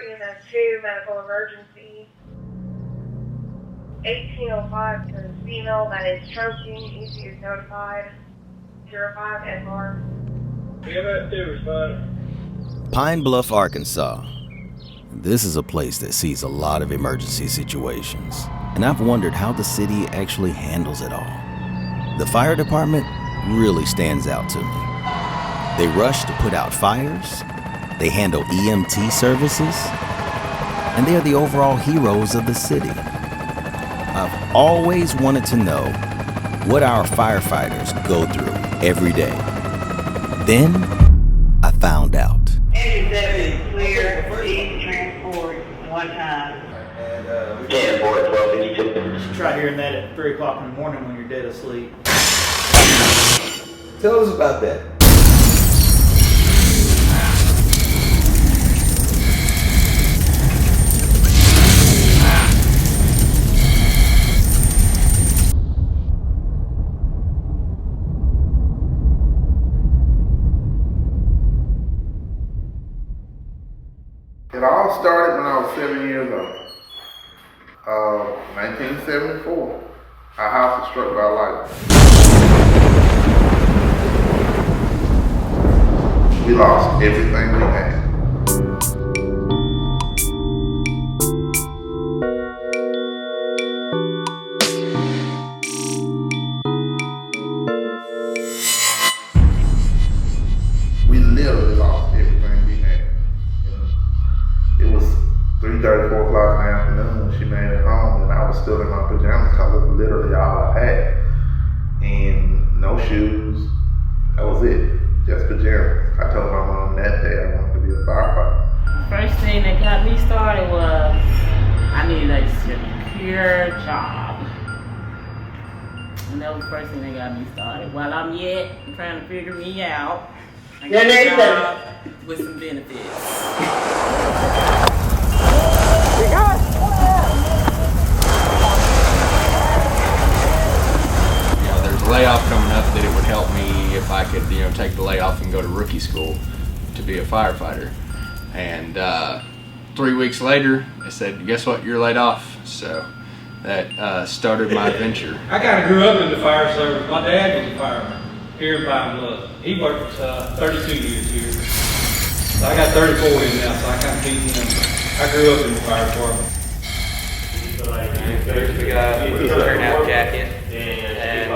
EMS2, medical emergency. 1805 to the female that is choking. EC is notified. 05 Edmar. Yeah, that too, respond. Pine Bluff, Arkansas. This is a place that sees a lot of emergency situations, and I've wondered how the city actually handles it all. The fire department really stands out to me. They rush to put out fires, they handle EMT services, and they are the overall heroes of the city. I've always wanted to know what our firefighters go through every day. Then I found out. Engine clear, please transport one time. Yeah, 412. Try hearing that at 3 o'clock in the morning when you're dead asleep. Tell us about that. It all started when I was 7 years old. 1974. Our house was struck by lightning. We lost everything we had. We literally lost everything we had. It was 3:30, 4 o'clock in the afternoon when she made it home, and I was still in my pajamas because it was literally all I had. And no shoes. That was it. Just pajamas. I told my mom that day I wanted to be a firefighter. First thing that got me started was I needed a secure job. And that was the first thing that got me started. While I'm yet trying to figure me out, I got a job with some benefits. There's a layoff coming up that it would help me if I could, take the layoff and go to rookie school to be a firefighter. And 3 weeks later, they said, guess what, you're laid off. So that started my venture. I kind of grew up in the fire service. My dad was a fireman here in Pine Bluff. He worked 32 years here. So I got 34 in now, so I kind of beat him. I grew up in the fire department. We got a turnout jacket, and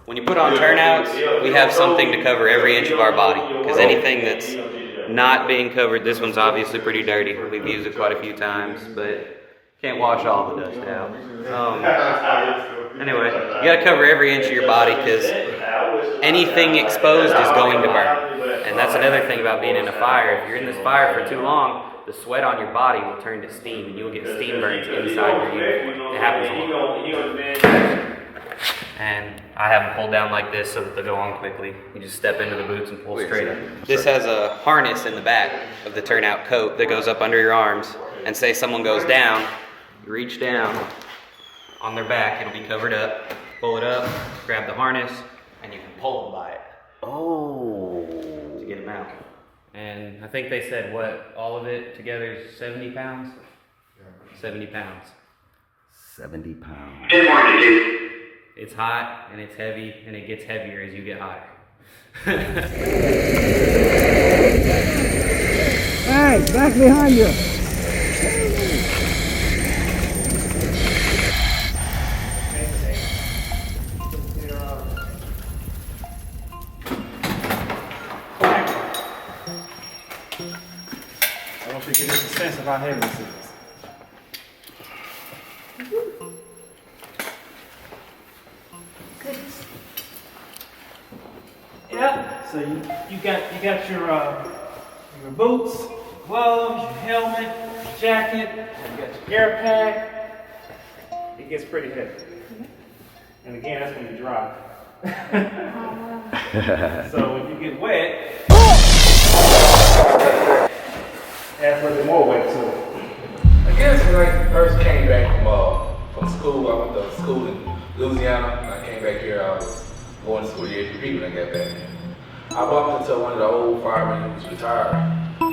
when you put on turnouts, we have something to cover every inch of our body, because anything that's not being covered, this one's obviously pretty dirty. We've used it quite a few times, but can't wash all the dust out. Anyway, you gotta cover every inch of your body, because anything exposed is going to burn. And that's another thing about being in a fire. If you're in this fire for too long, the sweat on your body will turn to steam, and you'll get steam burns inside your uniform. It happens a lot. And I have them pulled down like this so that they go on quickly. You just step into the boots and pull straight up. This has a harness in the back of the turnout coat that goes up under your arms. And say someone goes down, you reach down on their back, it'll be covered up, pull it up, grab the harness, and you can pull them by it. Oh. To get them out. And I think they said, all of it together is 70 pounds? 70 pounds. 70 pounds. It's hot, and it's heavy, and it gets heavier as you get hotter. Hey, back behind you. I want you to get just a sense of how heavy this is. Yep. So you got your boots, your gloves, your helmet, your jacket, you got your air pack. It gets pretty heavy. And again, that's when you drive. So if you get wet, adds a little bit more weight to it. I guess when I first came back from school, I went to school in Louisiana, and I came back here, I was going to school year 3 when I got back. I bumped into one of the old firemen who was retired,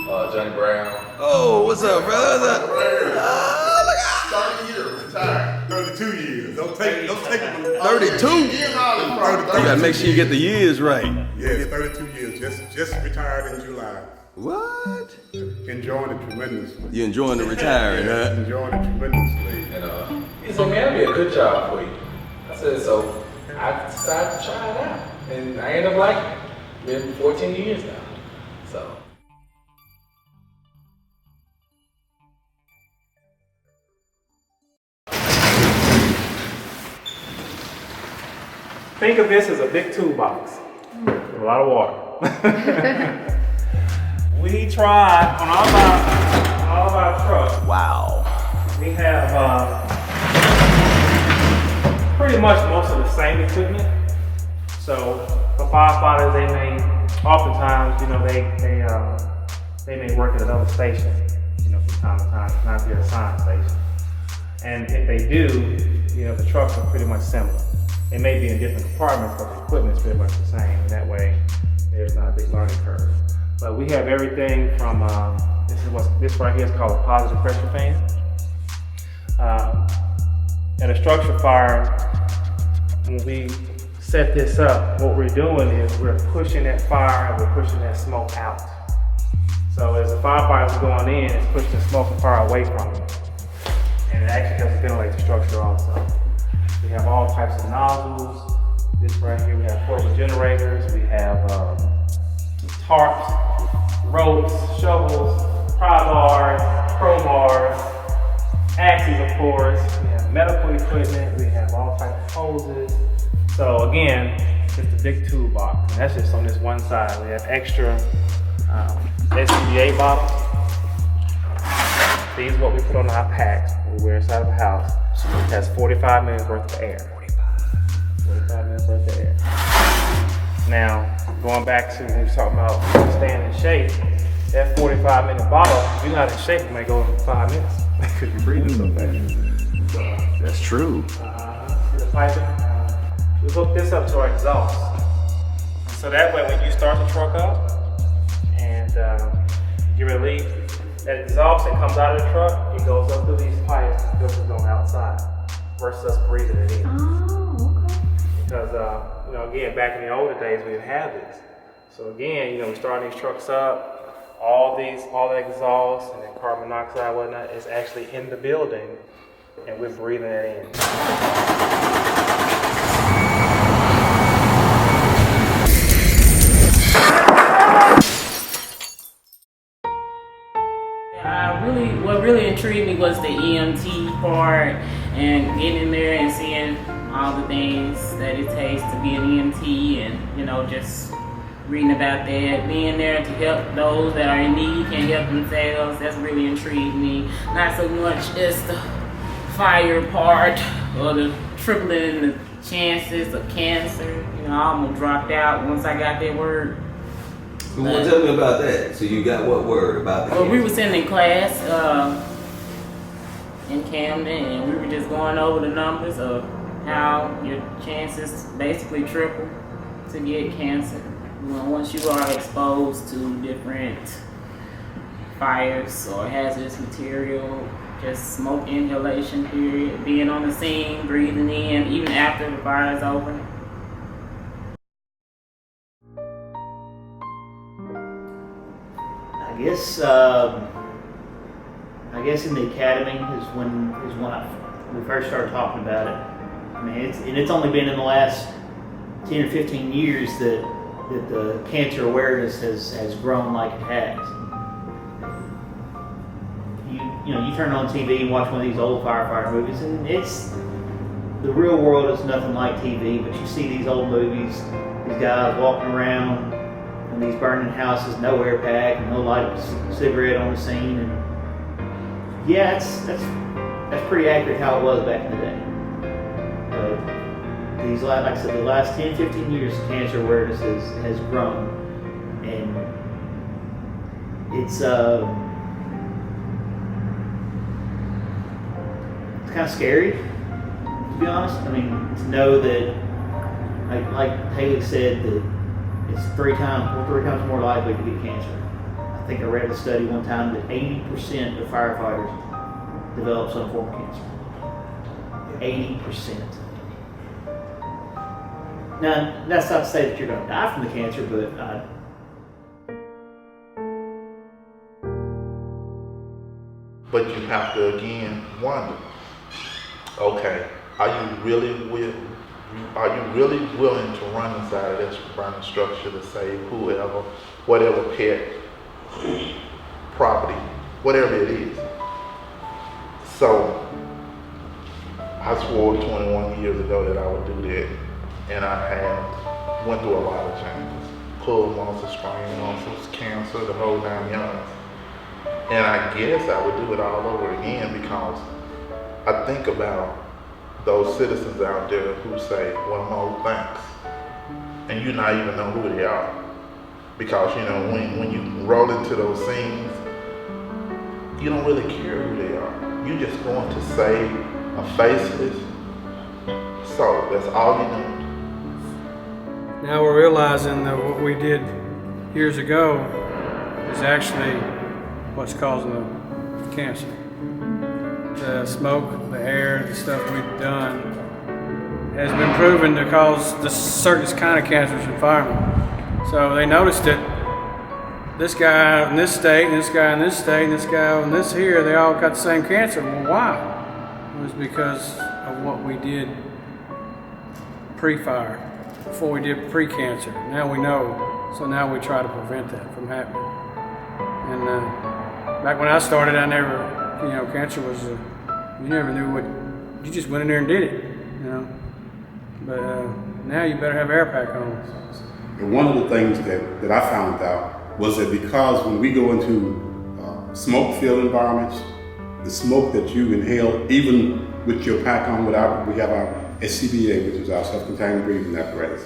Johnny Brown. Oh, what's up, brother? 30 years retired. 32 years. Don't take it. 32? You gotta make sure you get the years right. Yeah, 32 years. Just retired in July. What? Enjoying it tremendously. You enjoying the retiring, huh? Enjoying it tremendously. And he said, man, that'd be a good job for you. I said, so I decided to try it out. And I ended up liking it. Been 14 years now. So. Think of this as a big toolbox with a lot of water. We tried on all of our trucks. Wow. We have pretty much most of the same equipment. So for firefighters, they may oftentimes, they may work at another station, from time to time, not their assigned station. And if they do, the trucks are pretty much similar. They may be in different departments, but the equipment is pretty much the same. And that way, there's not a big learning curve. But we have everything from, this right here is called a positive pressure fan. At a structure fire, when we set this up, what we're doing is we're pushing that fire and we're pushing that smoke out. So as the firefighter is going in, it's pushing the smoke and fire away from it. And it actually helps ventilate the structure also. We have all types of nozzles. This right here, we have portable generators. We have tarps, ropes, shovels, pry bars, crowbars, axes, of course. We have medical equipment. We have all types of hoses. So again, just a big toolbox. And that's just on this one side. We have extra SCBA bottles. These are what we put on our packs we wear inside the house. It has 45 minutes worth of air. 45 minutes worth of air. Now, going back to when we were talking about staying in shape, that 45-minute bottle, if you're not in shape, it may go in 5 minutes because you're breathing so fast. That's true. The piping, we hook this up to our exhaust. So that way, when you start the truck up and you release that exhaust that comes out of the truck, it goes up through these pipes and filters going outside versus us breathing it in. Oh, okay. Because, again, back in the older days, we didn't have this. So again, we started these trucks up, all the exhaust and then carbon monoxide and whatnot is actually in the building and we're breathing it in. What really intrigued me was the EMT part and getting in there and seeing all the things that it takes to be an EMT and, just reading about that, being there to help those that are in need, can't help themselves. That's really intrigued me. Not so much as the fire part or the tripling the chances of cancer. I almost dropped out once I got that word. Well, tell me about that. So you got what word about that? Well, we were sitting in class in Camden, and we were just going over the numbers of how your chances basically triple to get cancer. Once you are exposed to different fires or hazardous material, just smoke inhalation period, being on the scene, breathing in, even after the fire is over. I guess in the academy is when we first started talking about it. I mean, it's only been in the last 10 or 15 years that the cancer awareness has grown like it has. You turn on TV and watch one of these old firefighter movies, and the real world is nothing like TV. But you see these old movies, these guys walking around in these burning houses, no air pack, and no light cigarette on the scene, and yeah, that's pretty accurate how it was back in the day. But these, like I said, the last 10, 15 years, cancer awareness has grown, and it's kind of scary, to be honest. I mean, to know that, like Haley said, that it's three times more likely to get cancer. I think I read a study one time that 80% of firefighters develop some form of cancer. 80%. Now, that's not to say that you're going to die from the cancer, but But you have to again wonder, okay, are you really willing to run inside of this burning structure to save whoever, whatever pet, property, whatever it is? So I swore 21 years ago that I would do that, and I have went through a lot of changes. Pulled muscle, sprained muscles, cancer, the whole 9 yards. And I guess I would do it all over again because I think about those citizens out there who say, well, no, thanks. And you not even know who they are. Because, you know, when you roll into those scenes, you don't really care who they are. You're just going to save a faceless soul. That's all you know. Now we're realizing that what we did years ago is actually what's causing the cancer. The smoke, the air, the stuff we've done has been proven to cause the certain kind of cancers in firemen. So they noticed that this guy in this state, and this guy in this state, and this guy in this here, they all got the same cancer. Well, why? It was because of what we did pre-fire, before we did pre-cancer. Now we know, so now we try to prevent that from happening. And back when I started, I never, cancer was, you never knew what, you just went in there and did it, But now you better have air pack on. And one of the things that I found out was that because when we go into smoke-filled environments, the smoke that you inhale, even with your pack on, we have our SCBA, which is our self-contained breathing apparatus.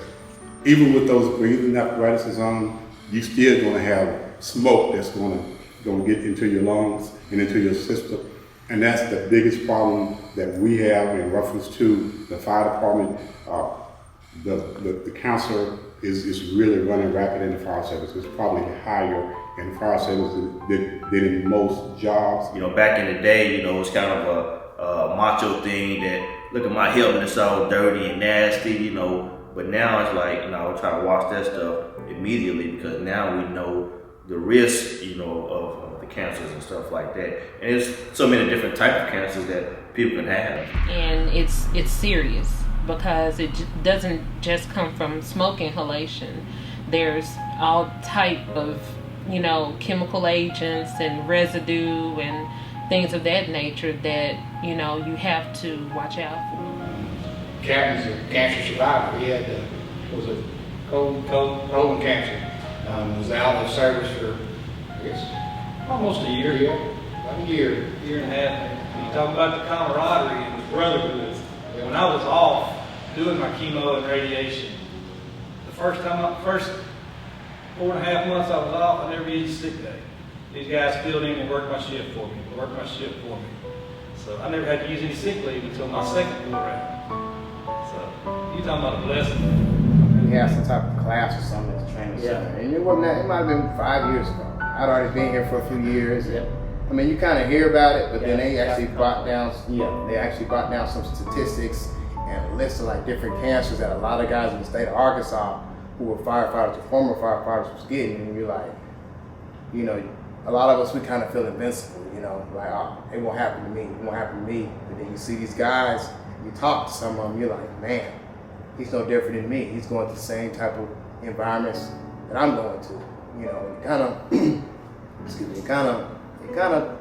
Even with those breathing apparatuses on, you're still going to have smoke that's going to get into your lungs and into your system. And that's the biggest problem that we have in reference to the fire department. The cancer is really running rapid in the fire service. It's probably higher in the fire service than in most jobs. Back in the day, it was kind of a macho thing that, look at my helmet, it's all dirty and nasty, But now it's like, I try to wash that stuff immediately because now we know the risk, of the cancers and stuff like that. And there's so many different types of cancers that people can have. And it's serious because it doesn't just come from smoke inhalation. There's all type of, chemical agents and residue and things of that nature that, you have to watch out for. Captain's a cancer survivor. He had colon cancer. Was out of service for, I guess, almost a year. Yeah, about a year and a half. You talk about the camaraderie and the brotherhood. When I was off doing my chemo and radiation, the first 4.5 months I was off, I never used a sick day. These guys filled in and worked my shift for me. So I never had to use any sick leave until my second go around. So you talking about a blessing. We had some type of class or something at the training center. And it wasn't that, it might have been 5 years ago. I'd already been here for a few years. Yeah. I mean, you kind of hear about it, but then they actually brought down some statistics and a list of like different cancers that a lot of guys in the state of Arkansas who were firefighters or former firefighters was getting. And you're like, a lot of us, we kind of feel invincible, like, oh, it won't happen to me, But then you see these guys, you talk to some of them, you're like, man, he's no different than me. He's going to the same type of environments that I'm going to. It kind of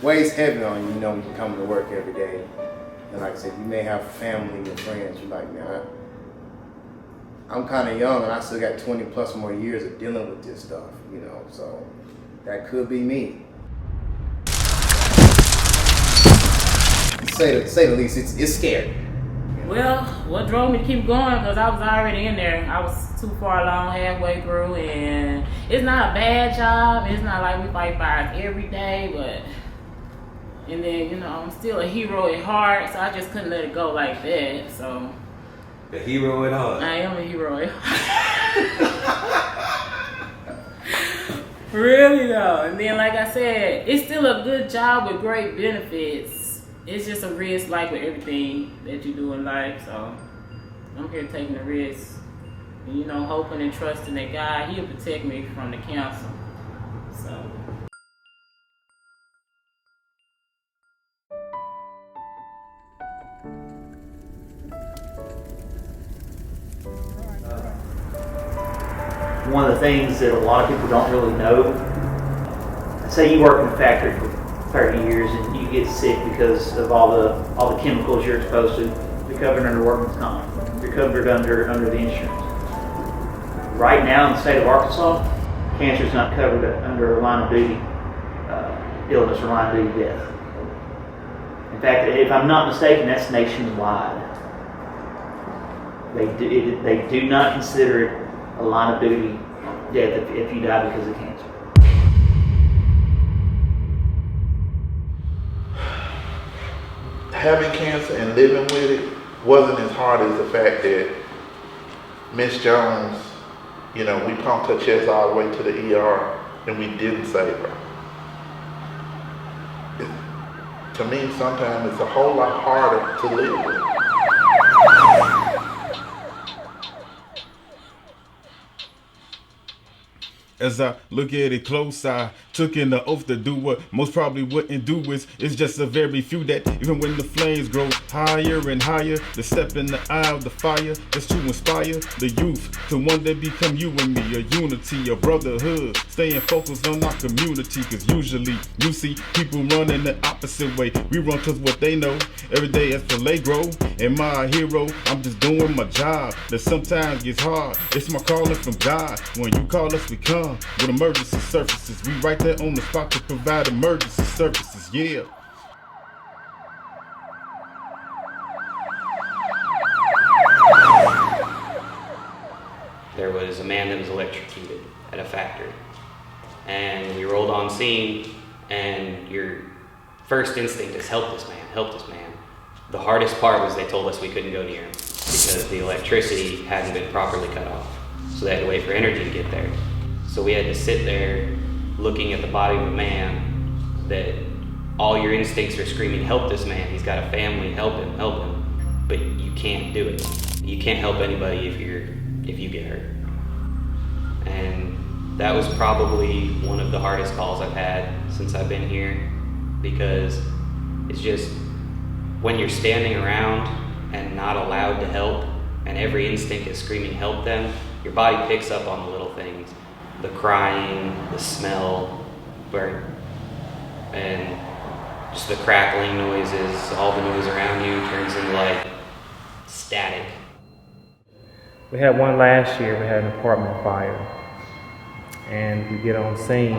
weighs heavy on you, when you come to work every day. And like I said, you may have family and friends. You're like, man, I'm kind of young and I still got 20 plus more years of dealing with this stuff, so that could be me. To say the least, it's scary. Well, what drove me to keep going, because I was already in there. I was too far along halfway through, and it's not a bad job. It's not like we fight fires every day, and then, I'm still a hero at heart, so I just couldn't let it go like that, so. A hero at heart? I am a hero at heart. Really though. And then like I said, it's still a good job with great benefits. It's just a risk like with everything that you do in life. So I'm here taking the risk. And, you know, hoping and trusting that God, He'll protect me from the cancer. So. One of the things that a lot of people don't really know, say you work in a factory for 30 years and you get sick because of all the chemicals you're exposed to, you're covered under workman's comp. You're covered under the insurance. Right now in the state of Arkansas, cancer is not covered under a line of duty illness or line of duty death. In fact, if I'm not mistaken, that's nationwide. They do not consider it a line of duty death if you die because of cancer. Having cancer and living with it wasn't as hard as the fact that Miss Jones, you know, we pumped her chest all the way to the ER and we didn't save her. To me, sometimes it's a whole lot harder to live with. As I look at it close, I took in the oath to do what most probably wouldn't do. It's just a very few that even when the flames grow higher and higher, to step in the eye of the fire is to inspire the youth to one day become you and me, a unity, a brotherhood, staying focused on our community. Cause usually you see people running the opposite way. We run cause what they know every day as filet grow. And my hero, I'm just doing my job that sometimes gets hard. It's my calling from God. When you call us, we come. With emergency services, we right there on the spot to provide emergency services, yeah. There was a man that was electrocuted at a factory. And we rolled on scene, and your first instinct is help this man, help this man. The hardest part was they told us we couldn't go near him because the electricity hadn't been properly cut off. So they had to wait for energy to get there. So we had to sit there looking at the body of a man that all your instincts are screaming, help this man, he's got a family, help him, but you can't do it. You can't help anybody if you get hurt. And that was probably one of the hardest calls I've had since I've been here, because it's just when you're standing around and not allowed to help and every instinct is screaming help them, your body picks up on the little things. The crying, the smell, and just the crackling noises, all the noise around you turns into like static. We had one last year, we had an apartment fire. And we get on scene,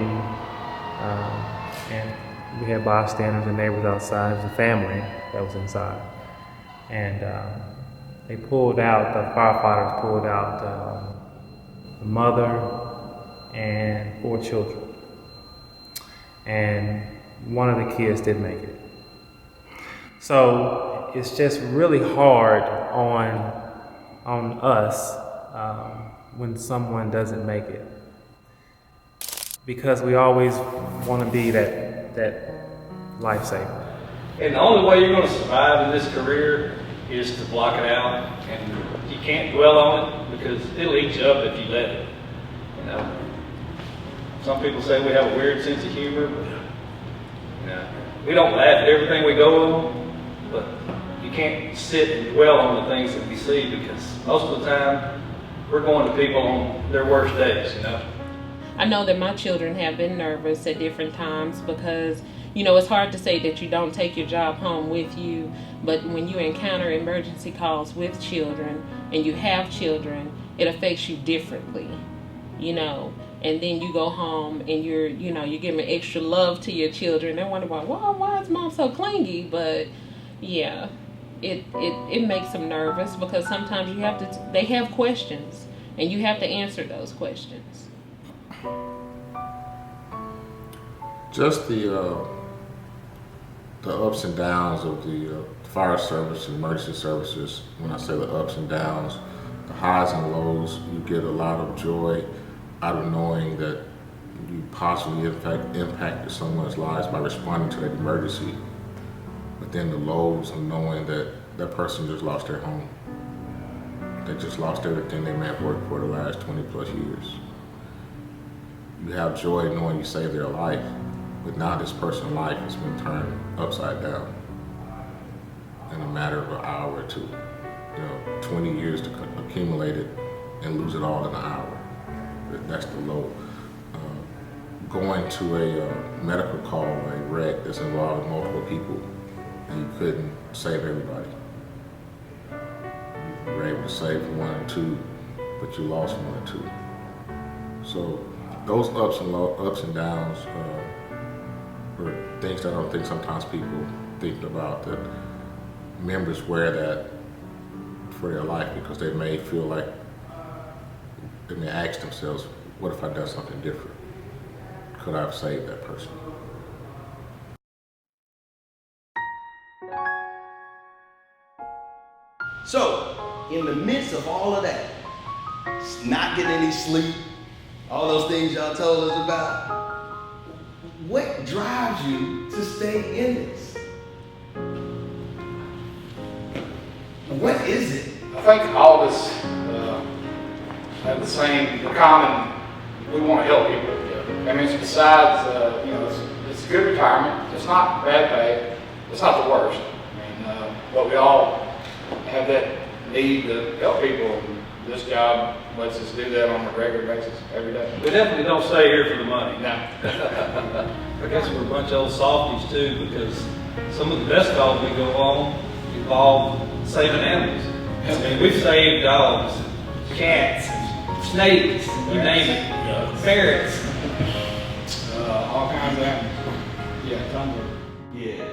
and we had bystanders and neighbors outside. It was a family that was inside. And they pulled out, the firefighters pulled out the mother and 4 children. And one of the kids didn't make it. So it's just really hard on us when someone doesn't make it, because we always want to be that lifesaver. And the only way you're going to survive in this career is to block it out, and you can't dwell on it because it'll eat you up if you let it. You know, some people say we have a weird sense of humor, but you know, we don't laugh at everything we go on, but you can't sit and dwell on the things that we see, because most of the time we're going to people on their worst days, you know. I know that my children have been nervous at different times because, you know, it's hard to say that you don't take your job home with you, but when you encounter emergency calls with children and you have children, it affects you differently, you know. And then you go home and you're giving extra love to your children. They wonder why is mom so clingy? But yeah, it makes them nervous because sometimes they have questions and you have to answer those questions. Just the ups and downs of the fire service and emergency services. When I say the ups and downs, the highs and lows, you get a lot of joy out of knowing that you possibly impacted someone's lives by responding to that emergency. But then the lows of knowing that that person just lost their home. They just lost everything they may have worked for the last 20 plus years. You have joy knowing you saved their life, but now this person's life has been turned upside down in a matter of an hour or two. 20 years to accumulate it and lose it all in an hour. That's the low. Going to a medical call, a wreck that's involving multiple people, and you couldn't save everybody. You were able to save one or two, but you lost one or two. So those ups and downs are things that I don't think sometimes people think about, that members wear that for their life because they may feel like, they may ask themselves, what if I done something different? Could I have saved that person? So, in the midst of all of that, not getting any sleep, all those things y'all told us about, what drives you to stay in this? What is it? I think all of us have the common, we want to help people. I mean, it's besides, it's a good retirement. It's not bad pay. It's not the worst. I mean, but we all have that need to help people. This job lets us do that on a regular basis, every day. We definitely don't stay here for the money. No. I guess we're a bunch of old softies too, because some of the best calls we go on involve saving animals. I mean, we've saved dogs, cats, snakes, you name it, ferrets. All kinds of animals. Yeah, tons of. Yeah.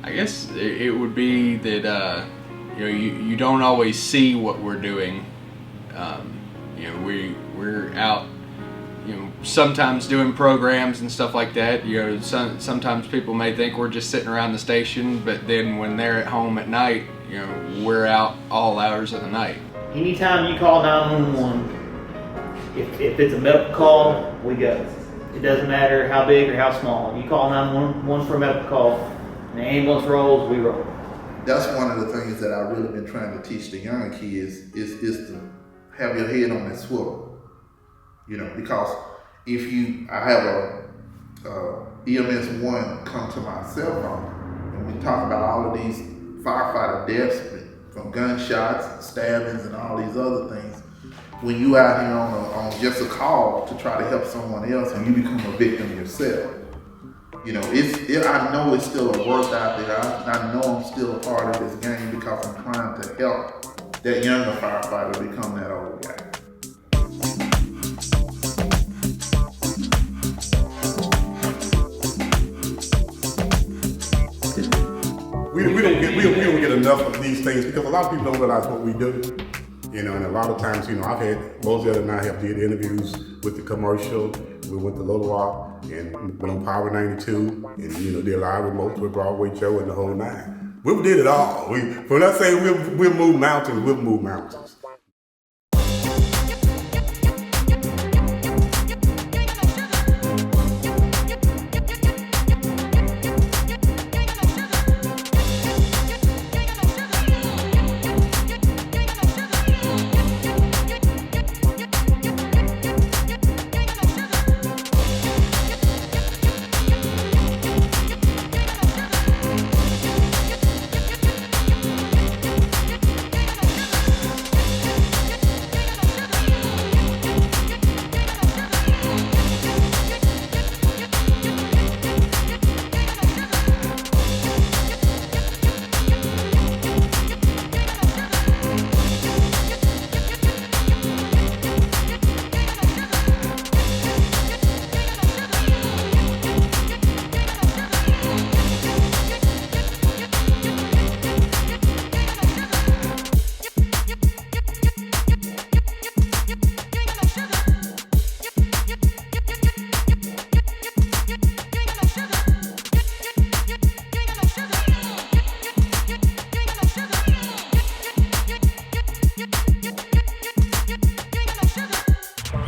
I guess it would be that you don't always see what we're doing. We're out, sometimes doing programs and stuff like that. Sometimes people may think we're just sitting around the station, but then when they're at home at night, we're out all hours of the night. Anytime you call 911, if it's a medical call, we go. It doesn't matter how big or how small. You call 911 for a medical call, and the ambulance rolls, we roll. That's one of the things that I've really been trying to teach the younger kids is to have your head on that swivel. Because I have a EMS 1 come to my cell phone, and we talk about all of these firefighter deaths from gunshots, stabbings, and all these other things. When you out here on just a call to try to help someone else and you become a victim yourself, I know it's still a work out there. I know I'm still a part of this game because I'm trying to help that younger firefighter become that old guy. We don't get enough of these things because a lot of people don't realize what we do. And a lot of times, I've had, Moselle and I have did interviews with the commercial. We went to Little Rock and went on Power 92 and, did live remotes with Broadway Joe and the whole nine. We did it all. When I say we'll move mountains, we'll move mountains.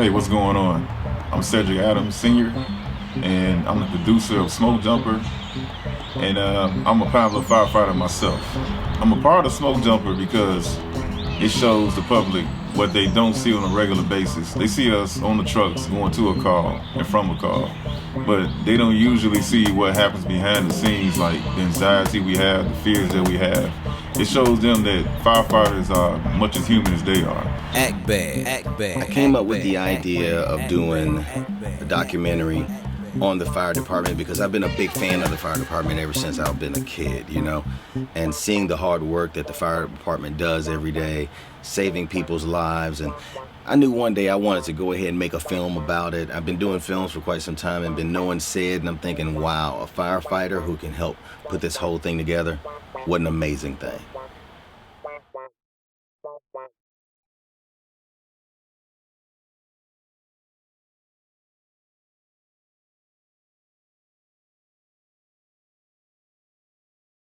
Hey, what's going on? I'm Cedric Adams, Sr., and I'm the producer of Smokejumper, and I'm a Pine Bluff firefighter myself. I'm a part of Smokejumper because it shows the public what they don't see on a regular basis. They see us on the trucks going to a call and from a call, but they don't usually see what happens behind the scenes, like the anxiety we have, the fears that we have. It shows them that firefighters are much as human as they are. Akbad. I came up with the idea of doing a documentary on the fire department because I've been a big fan of the fire department ever since I've been a kid, you know, and seeing the hard work that the fire department does every day, saving people's lives. And I knew one day I wanted to go ahead and make a film about it. I've been doing films for quite some time and been knowing Sid, and I'm thinking, wow, a firefighter who can help put this whole thing together, what an amazing thing.